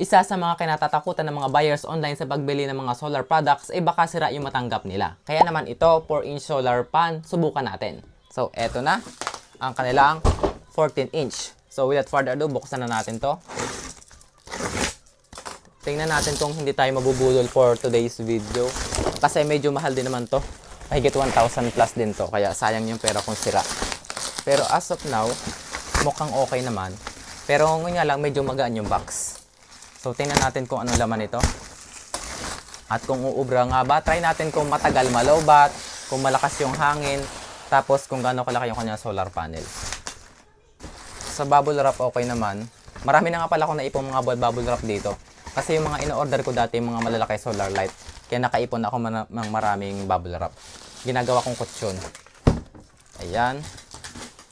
Isa sa mga kinatatakutan ng mga buyers online sa pagbili ng mga solar products ay baka sira yung matanggap nila. Kaya naman ito, 4-inch solar pan, subukan natin. So, eto na ang kanilang 14-inch. So, without further ado, buksan na natin to. Tingnan natin kung hindi tayo mabubulol for today's video. Kasi medyo mahal din naman to. Mahigit 1,000 plus din to. Kaya sayang yung pera kung sira. Pero as of now, mukhang okay naman. Pero ngayon nga lang, medyo magaan yung box. So, tingnan natin kung anong laman ito. At kung uubra nga ba, try natin kung matagal malobat, kung malakas yung hangin, tapos kung gaano kalaki yung kanyang solar panel. Sa bubble wrap, okay naman. Marami na nga pala akong naipong mga bubble wrap dito. Kasi yung mga in-order ko dati, yung mga malalaki solar light, kaya nakaipon ako ng maraming bubble wrap. Ginagawa kong kutsyon. Ayan.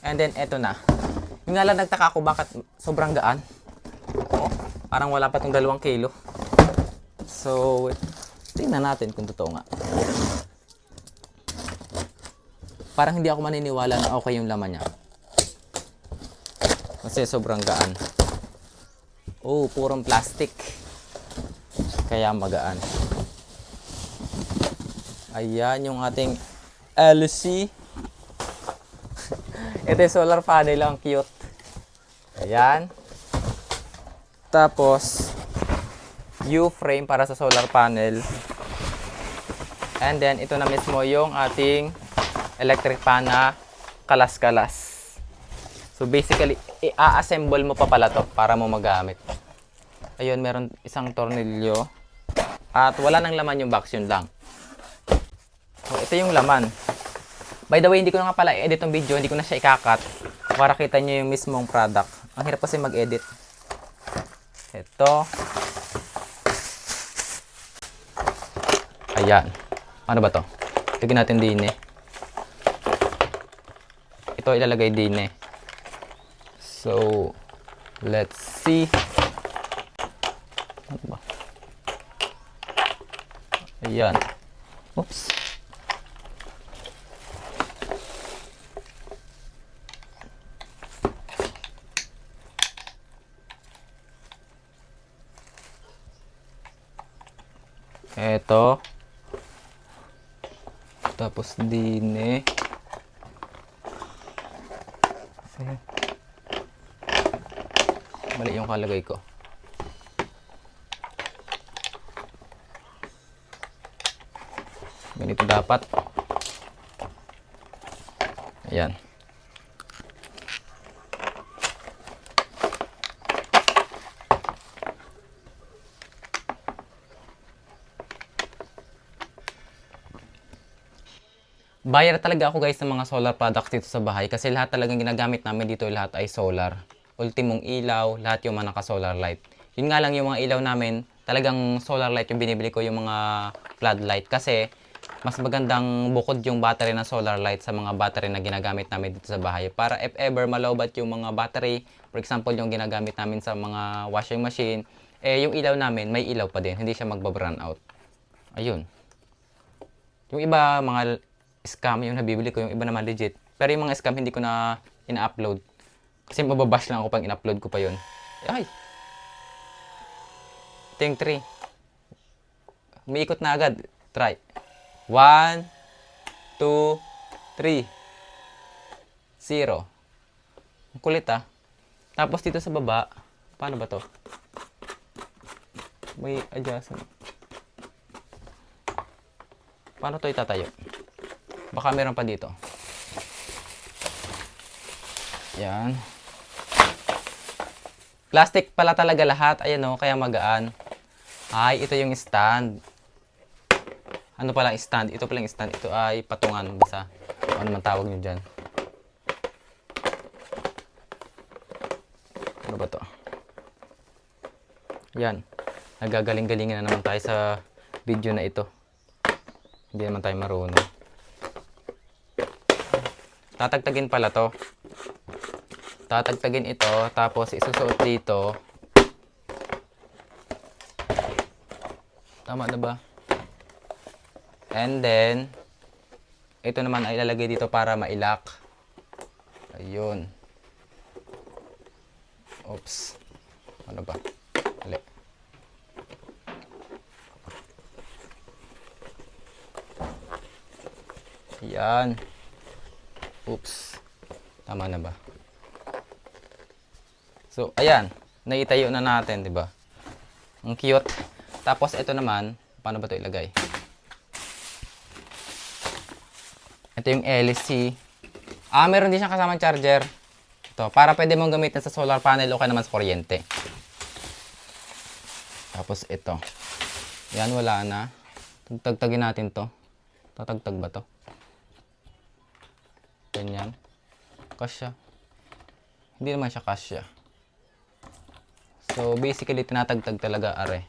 And then, eto na. Yung nga lang nagtaka ako bakit sobrang gaan. Parang wala pa itong 2 kilo. So, tingnan natin kung totoo nga. Parang hindi ako maniniwala na okay yung laman niya. Kasi sobrang gaan. Oh, purong plastic. Kaya magaan. Ayan yung ating LC. Ito yung solar panel, ang cute. Ayan. Tapos, U-frame para sa solar panel. And then, ito na mismo yung ating electric fan na kalas-kalas. So, basically, i-assemble mo pa pala to para mo magamit. Ayun, meron isang tornilyo. At wala nang laman yung box, yun lang. So, ito yung laman. By the way, hindi ko na nga pala i-edit yung video. Hindi ko na siya ikakat para kita nyo yung mismong product. Ang hirap kasi mag-edit. Ito. Ayan. Ano ba to? Tignan natin din eh. Ito ilalagay din eh. So, let's see. Ano ba? Ayan. Oops. Eto. Tapos din eh. Mali yung kalagay ko. Ganito dapat. Ayan. Buyer talaga ako guys ng mga solar products dito sa bahay kasi lahat talagang ginagamit namin dito lahat ay solar. Ultimong ilaw, lahat yung mga naka-solar light. Yun nga lang yung mga ilaw namin, talagang solar light yung binibili ko, yung mga floodlight kasi mas magandang bukod yung battery ng solar light sa mga battery na ginagamit namin dito sa bahay. Para if ever malobat yung mga battery, for example yung ginagamit namin sa mga washing machine, eh yung ilaw namin may ilaw pa din, hindi siya magba-brown out. Ayun. Yung iba mga scam yung nabibili ko, yung iba naman legit. Pero yung mga scam hindi ko na ina-upload. Kasi mababash lang ako pag in-upload ko pa yun. Ay! Ting 3. Umiikot na agad. Try. 1, 2, 3. 0. Ang kulit ah. Tapos dito sa baba, paano ba to? May adjustment. Paano to itatayo? Baka meron pa dito. Yan. Plastic pala talaga lahat. Ayan o, kaya magaan. Ay, ito yung stand. Ano pala stand? Ito pala yung stand. Ito ay patungan. Basta, ano man tawag nyo dyan. Ano ba to? Yan. Nagagaling-galingan na naman tayo sa video na ito. Hindi naman tayo marunong. Tatagtagin pala to. Tatagtagin ito, tapos isusuot dito. Tama na ba? And then, ito naman ay ilalagay dito para mailak. Ayun. Oops. Ano ba? Mali. Yan. Oops. Tama na ba? So, ayan. Naitayo na natin, di ba? Ang cute. Tapos, ito naman. Paano ba ito ilagay? Ito yung LC. Meron din siyang kasamang charger. Ito, para pwede mong gamitin sa solar panel o kaya naman sa kuryente. Tapos, ito. Yan, wala na. Tagtagin natin to. Tatagtag ba to? Ganyan. Kasya. Hindi naman siya kasya. So, basically, tinatagtag talaga, are.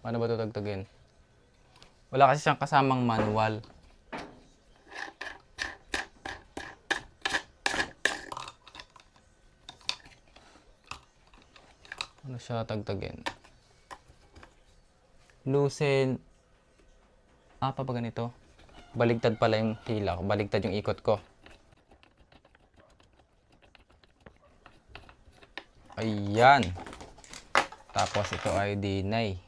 Paano ba ito tagtagin? Wala kasi siyang kasamang manual. Ano siya tagtagin? Loosen. Pa ba ganito? Baligtad pala yung hila ko. Baligtad yung ikot ko. Ayan. Tapos ito ay dinay.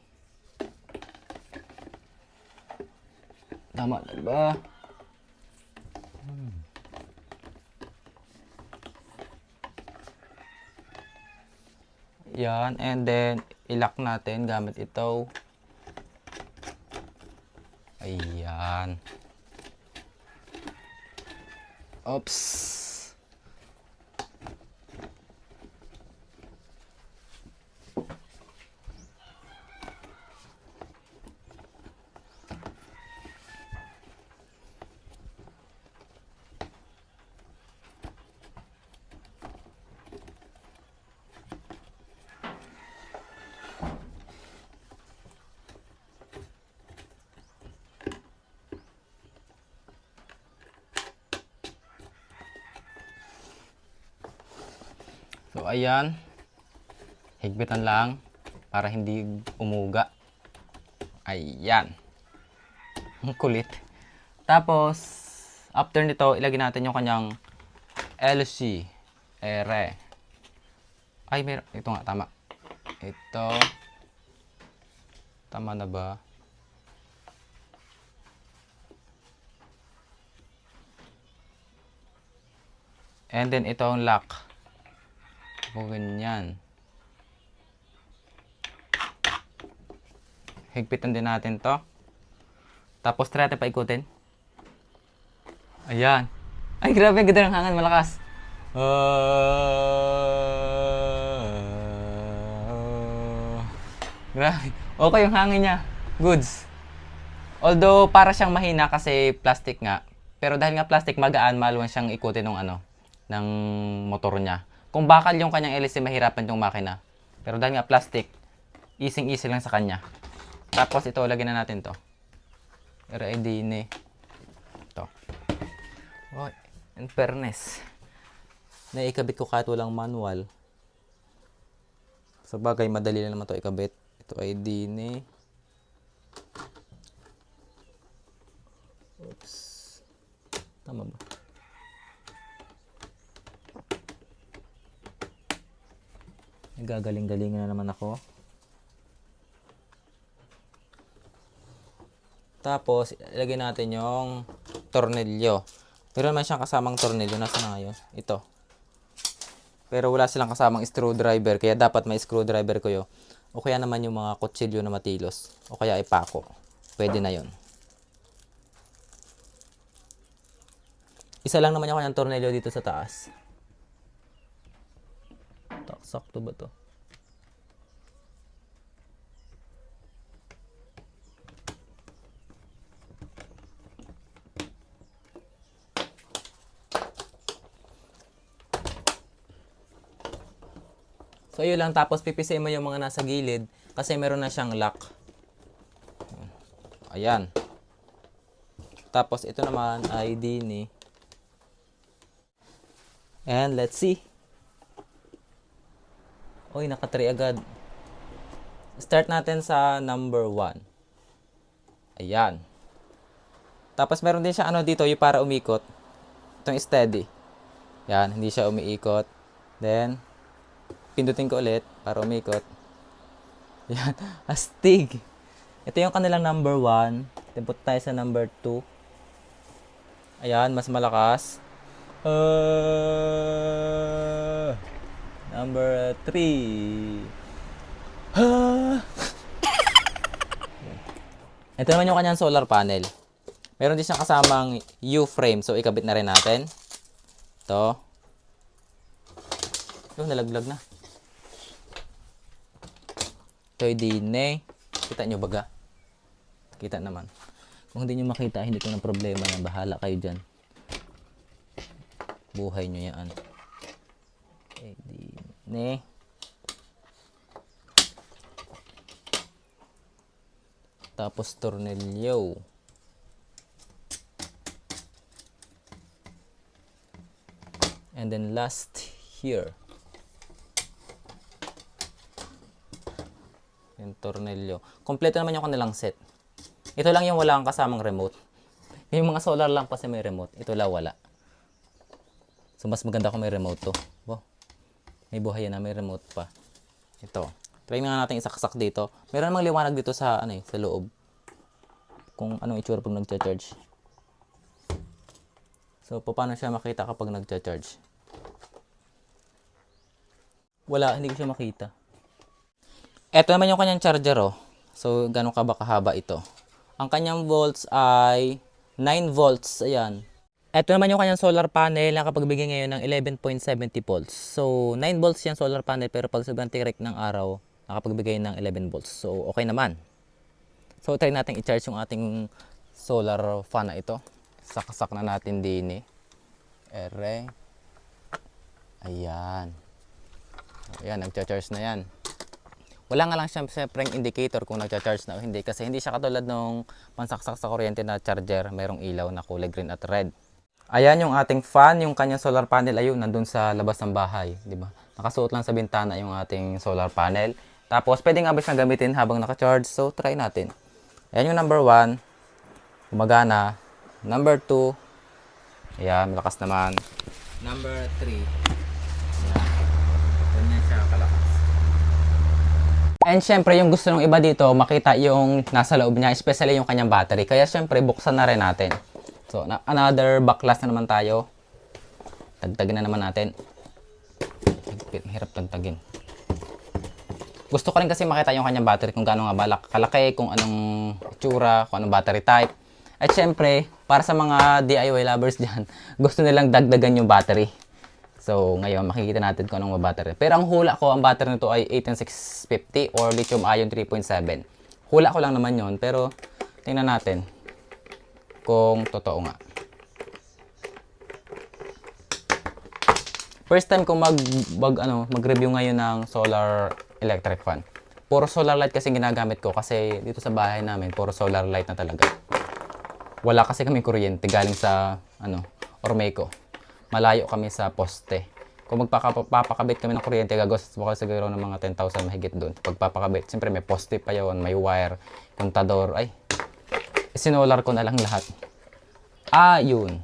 Tama na ba? Yan. And then, ilock natin gamit ito. Ayan. Oops. So, ayan. Higpitan lang para hindi umuga. Ayan. Ang kulit. Tapos, after nito, ilagay natin yung kanyang LC. Ere. Ay, meron. Ito nga, tama. Ito. Tama na ba? And then, ito ang lock. O ganyan. Higpitan din natin to. Tapos try natin paikutin. Ayan. Ay, grabe, ang ganda ng hangin, malakas. Grabe. Okay yung hangin niya. Goods. Although, para siyang mahina kasi plastic nga. Pero dahil nga plastic, magaan, maluwan siyang ikutin ng motor niya. Kung bakal yung kanyang LC, mahirapan yung makina. Pero dahil nga plastic, easy lang sa kanya. Tapos ito, lagyan na natin to. RID ni. Ito. Oh, in fairness, naikabit ko kahit walang manual. Sa bagay, madali lang naman to ikabit. Ito ID ni. Oops. Tama ba? Gagaling-galing na naman ako. Tapos, ilagay natin yung tornilyo. Pero naman siyang kasamang tornilyo. Nasaan na ngayon? Ito. Pero wala silang kasamang screwdriver. Kaya dapat may screwdriver ko yun. O kaya naman yung mga kutsilyo na matilos. O kaya ipako. Pwede na yun. Isa lang naman yung kanyang tornilyo dito sa taas. Sakto ba to? So, yun lang. Tapos, pipisin mo yung mga nasa gilid kasi meron na siyang lock. Ayan. Tapos, ito naman ay ni. And, let's see. Oy, naka-3 agad. Start natin sa number 1. Ayan. Tapos meron din siya dito yung para umikot. Itong steady. Yan, hindi siya umiikot. Then, pindutin ko ulit para umikot. Yan, astig. Ito yung kanilang number 1. Tipot tayo sa number 2. Ayan, mas malakas. Number 3. Ito naman yung kanyang solar panel. Meron din siyang kasamang U-frame. So, ikabit na rin natin. Ito. Nalaglag na. Ito yung dine. Kita nyo baga? Kita naman. Kung hindi nyo makita, hindi ko na problema na. Bahala kayo dyan. Buhay nyo yan. Okay, dine. Tapos tornilyo. And then last here. Yung tornilyo. Kompleto naman yung kanilang set. Ito lang yung wala kang kasamang remote. Yung mga solar lang kasi may remote. Ito lang wala. So mas maganda kung may remote to. Wow. May buhay na, may remote pa. Ito. Try na natin isaksak dito. Meron namang liwanag dito sa sa loob. Kung anong itsura pag nagcha-charge. So paano siya makita kapag nagcha-charge? Wala, hindi ko siya makita. Ito naman yung kanyang charger, oh. So, gano'n ka ba kahaba ito? Ang kanyang volts ay 9 volts. Ayan. Ito naman yung kanyang solar panel na nakapagbigay ngayon ng 11.70 volts. So, 9 volts yung solar panel pero pag sobrang tirik ng araw, nakapagbigay ng 11 volts. So, okay naman. So, try natin i-charge yung ating solar fan na ito. Sakasak na natin din eh. Ere. Ayan. Ayan, nagcha-charge na yan. Wala nga lang siyempre indicator kung nagcha-charge na o hindi kasi hindi siya katulad nung pansaksak sa kuryente na charger, mayroong ilaw na kulay green at red. Ayan yung ating fan, yung kanyang solar panel ayun nandun sa labas ng bahay, di ba? Nakasuot lang sa bintana yung ating solar panel. Tapos pwede nga ba siyang gamitin habang naka-charge? So try natin. Ayan yung number 1. Gumagana. Number 2. Ayan, malakas naman. Number 3. Ayan. Ganyan siya kalakas. And syempre, yung gusto ng iba dito, makita yung nasa loob niya, especially yung kanyang battery. Kaya syempre, buksan na rin natin. So, another backlash na naman tayo. Tagtagin na naman natin. Hirap tagtagin. Gusto ko rin kasi makita yung kanyang battery kung gaano nga ba kalaki, kung anong itsura, kung anong battery type. At syempre, para sa mga DIY lovers dyan, gusto nilang dagdagan yung battery. So, ngayon, makikita natin kung anong battery. Pero ang hula ko, ang battery nito ay 18650 or lithium-ion 3.7. Hula ko lang naman yon, pero tingnan natin kung totoo nga. First time kong mag-review ngayon ng solar electric fan. Puro solar light kasi ginagamit ko kasi dito sa bahay namin, puro solar light na talaga. Wala kasi kami kuryente galing sa Ormeco. Malayo kami sa poste. Kung magpapakabit kami ng kuryente, gagawin mo kasi siguro ng mga 10,000 mahigit doon. Pagpapakabit, siyempre may poste pa yon, may wire, kontador. Ay, sinolar ko na lang lahat. Yun.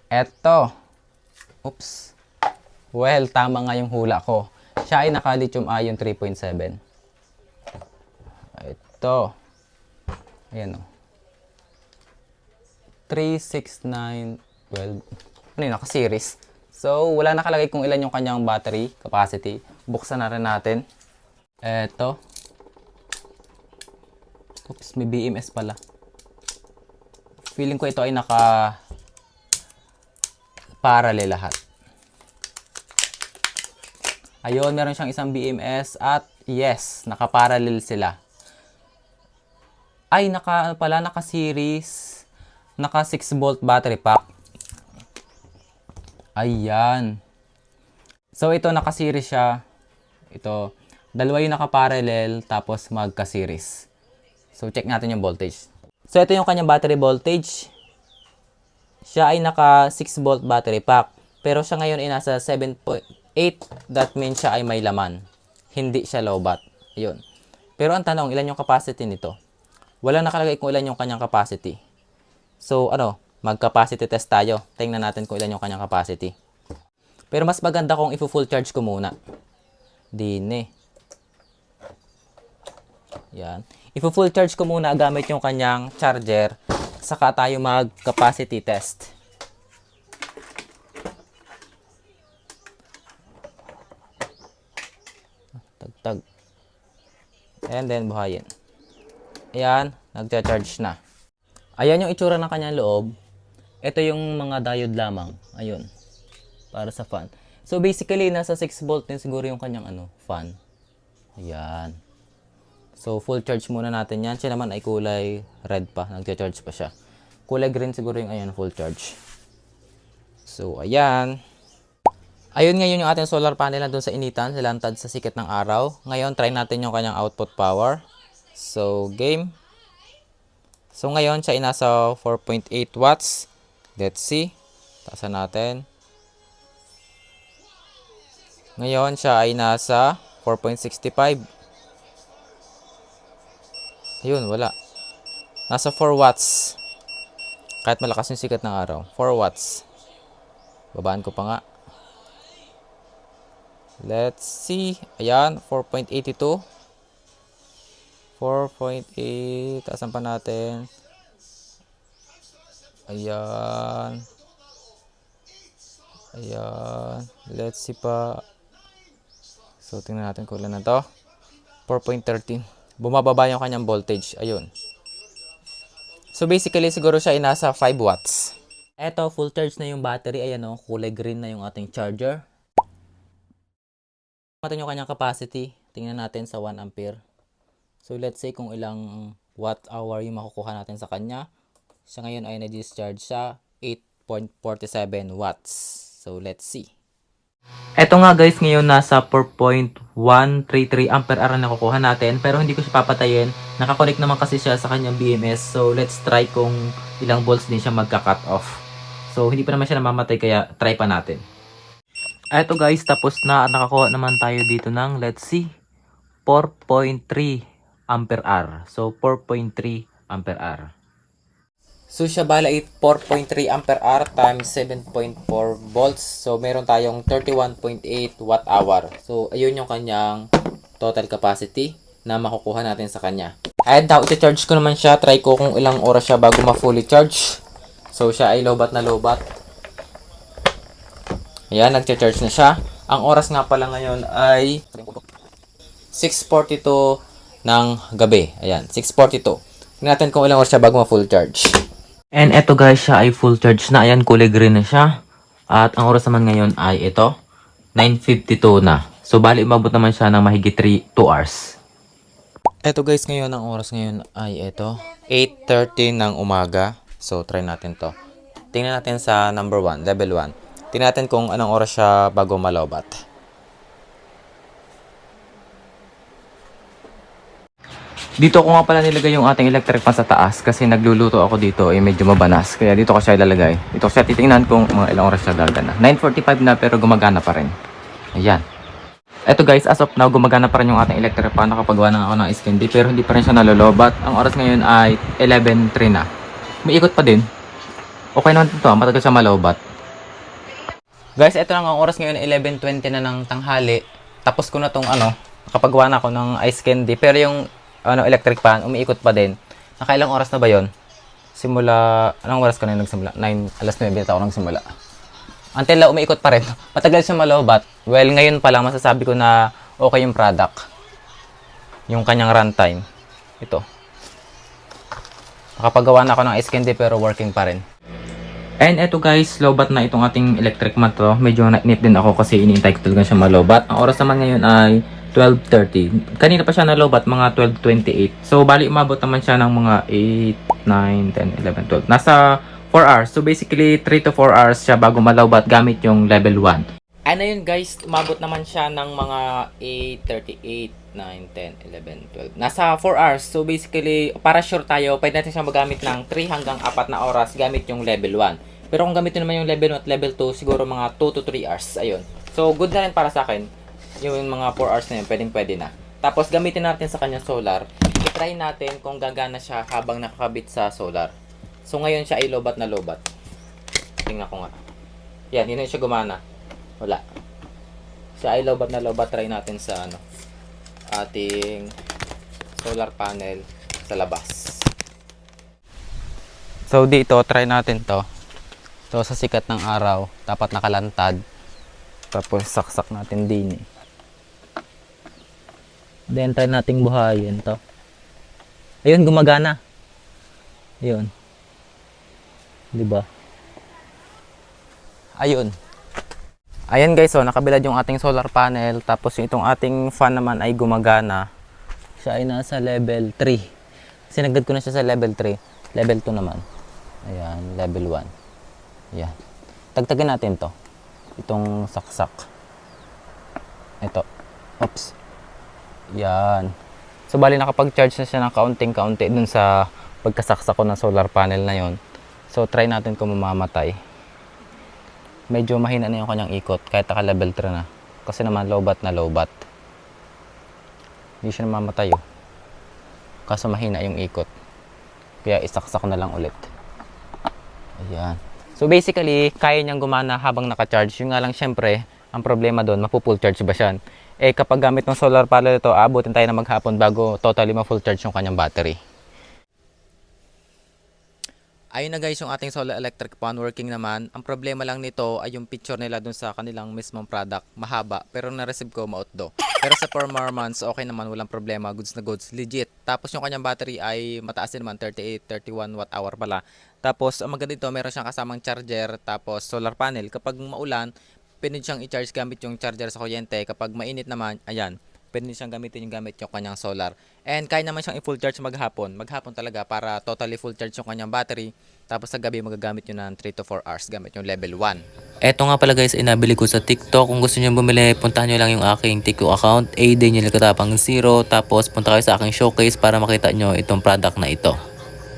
Eto. Oops. Well, tama nga yung hula ko. Siya ay naka-lithium-ion 3.7. Ito. Ayan o. 36912. Ano yun? Naka-series. So, wala nakalagay kung ilan yung kanyang battery capacity. Buksan na rin natin. Eto. Oops, may BMS pala. Feeling ko ito ay naka-parallel lahat. Ayun, meron siyang isang BMS at yes, naka-parallel sila. Ay, naka-series. Naka 6 volt battery pack. Ayan. So, ito naka-series siya. Ito. Dalawa yung naka-parallel tapos magka-series. So, check natin yung voltage. So, ito yung kanyang battery voltage. Siya ay naka 6 volt battery pack. Pero siya ngayon ay nasa 7.8. That means siya ay may laman. Hindi siya low bat. Ayun. Pero ang tanong, ilan yung capacity nito? Wala nakalagay kung ilan yung kanyang capacity. So, mag-capacity test tayo. Tingnan natin kung ilan yung kanyang capacity. Pero mas maganda kung i-full charge ko muna. Dine. Yan. Ipo-full charge ko muna gamit yung kanyang charger. Saka tayo mag-capacity test. Tagtag. And then, buhayin. Ayan, nagcha-charge na. Ayan yung itsura ng kanyang loob. Ito yung mga diode lamang. Ayun. Para sa fan. So, basically, nasa 6 volt din siguro yung kanyang fan. Ayan. So, full charge muna natin yan. Siya naman ay kulay red pa. Nagcha-charge pa siya. Kulay green siguro yung full charge. So, ayan. Ayun ngayon yung ating solar panel na doon sa initan, silantad sa sikat ng araw. Ngayon, try natin yung kanyang output power. So, game. So, ngayon, siya ay nasa 4.8 watts. Let's see. Taasan natin. Ngayon, siya ay nasa 4.65. Ayun, wala. Nasa 4 watts. Kahit malakas yung sikat ng araw. 4 watts. Babaan ko pa nga. Let's see. Ayan, 4.82. 4.8. Taasan pa natin. Ayan. Ayan. Let's see pa. So, tingnan natin kung ilan na to. 4.13. Bumababa yung kanyang voltage. Ayun. So, basically, siguro siya ay nasa 5 watts. Eto, full charge na yung battery. Ayan o, kulay green na yung ating charger. Natin yung kanyang capacity. Tingnan natin sa 1 ampere. So, let's say kung ilang watt hour yung makukuha natin sa kanya. Siya ngayon ay na-discharge sa 8.47 watts. So, let's see. Eto nga guys, ngayon nasa 4.133 ampere hour na nakukuha natin. Pero hindi ko siya papatayin. Nakakonect naman kasi siya sa kanyang BMS. So, let's try kung ilang volts din siya magka-cut off. So, hindi pa naman siya namamatay kaya try pa natin. Eto guys, tapos na at nakakuha naman tayo dito ng, let's see, 4.3 ampere hour. So, 4.3 ampere hour. So, siya bala 4.3 ampere hour times 7.4 volts. So, meron tayong 31.8 watt hour. So, ayun yung kanyang total capacity na makukuha natin sa kanya. Ayan daw, iti-charge ko naman siya. Try ko kung ilang oras siya bago ma-fully charge. So, siya ay lobat na lobat. Ayan, nag-charge na siya. Ang oras nga pala ngayon ay 6:42 ng gabi. Ayan, 6:42. Tingnan natin kung ilang oras siya bago ma-full charge. And eto guys, siya ay full charge na. Ayan, kulay green na siya. At ang oras naman ngayon ay ito, 9:52 na. So, bali umabot naman siya ng mahigit 2 hours. Eto guys, ngayon ang oras ngayon ay ito, 8:30 ng umaga. So, try natin to. Tingnan natin sa number 1, level 1. Tingnan natin kung anong oras siya bago malobat. Dito ko nga pala nilagay yung ating electric fan sa taas kasi nagluluto ako dito ay medyo mabanas. Kaya dito ko siya ilalagay. Dito ko siya titingnan kung mga ilang oras siya gagana. 9:45 na pero gumagana pa rin. Ayan. Eto guys, as of now gumagana pa rin yung ating electric fan. Nakapagawa na ako ng iskindi pero hindi pa rin siya nalolobat. Ang oras ngayon ay 11:03 na. May ikot pa din. Okay naman ito, matagal siya malobat. Guys, eto lang ang oras ngayon, 11:20 na ng tanghali. Tapos ko na tong nakapagawa na ako ng ice candy. Pero yung electric fan, umiikot pa din. Nakailang oras na ba yon? Simula, anong oras ka na nagsimula? 9, alas 9 na ako nagsimula. Until na umiikot pa rin. Matagal siya malobat. Well, ngayon pa lang masasabi ko na okay yung product. Yung kanyang runtime. Ito. Nakapagawa na ako ng ice candy pero working pa rin. And eto guys, lobat na itong ating electric mat to. Medyo nainit din ako kasi iniintay ko talaga siya malobat. Ang oras naman ngayon ay 12:30. Kanina pa siya nalobat, mga 12:28. So, bali umabot naman siya ng mga 8, 9, 10, 11, 12. Nasa 4 hours. So, basically, 3 to 4 hours siya bago malobat gamit yung level 1. And ayun guys, umabot naman siya ng mga 8:38, 9, 10, 11, 12. Nasa 4 hours. So, basically, para sure tayo, pwede natin siya magamit ng 3 hanggang 4 na oras gamit yung level 1. Pero kung gamitin naman yung level 1 at level 2, siguro mga 2 to 3 hours. Ayun. So, good na rin para sa akin. Yung mga 4 hours na yun, pwede na. Tapos, gamitin natin sa kanyang solar. I-try natin kung gagana siya habang nakakabit sa solar. So, ngayon siya ay lobat na lobat. Tingnan ko nga. Yan, hindi na siya gumana. Wala. Siya ay lobat na lobat. Try natin sa ating solar panel sa labas. So dito, try natin to. So sa sikat ng araw, dapat nakalantad. Tapos saksak natin din eh. Then try nating buhayin to. Ayun, gumagana. Ayun. 'Di ba? Ayun. Ayan guys, so nakabilad yung ating solar panel. Tapos yung itong ating fan naman ay gumagana. Siya ay nasa level 3. Sinagad ko na siya sa level 3. Level 2 naman. Ayan, level 1. Ayan. Tagtagin natin to. Itong saksak. Ito. Oops. Ayan. So bali nakapag-charge na siya ng kaunting-kaunti dun sa pagkasaksak ko ng solar panel na yon. So try natin kung mamamatay. Medyo mahina na yung kanyang ikot kahit naka level 3 na. Kasi naman lowbat na lowbat. Hindi siya namamatay oh. Kaso mahina yung ikot. Kaya isaksak na lang ulit. Ayan. So basically, kaya niyang gumana habang naka-charge. Yung nga lang syempre, ang problema doon, mapu-full charge ba siya? Eh kapag gamit ng solar panel ito, aabutin tayo na maghapon bago totally ma-full charge yung kanyang battery. Ayun na guys yung ating solar electric fan working naman. Ang problema lang nito ay yung picture nila dun sa kanilang mismong product. Mahaba pero na-receive ko mautdo. Pero sa performance okay naman, walang problema. Goods na goods. Legit. Tapos yung kanyang battery ay mataas din naman. 38, 31 watt hour pala. Tapos ang maganda dito, meron siyang kasamang charger. Tapos solar panel. Kapag maulan, pwede siyang i-charge gamit yung charger sa kuryente. Kapag mainit naman, ayan, pwede siyang gamitin yung gamit yung kanyang solar. And kaya naman siyang i-full charge maghapon. Maghapon talaga para totally full charge yung kanyang battery. Tapos sa gabi magagamit nyo ng 3 to 4 hours gamit yung level 1. Eto nga pala guys, inabili ko sa TikTok. Kung gusto nyo bumili, puntahan nyo lang yung aking TikTok account, AD nyo Katapang 0. Tapos punta kayo sa aking showcase para makita nyo itong product na ito.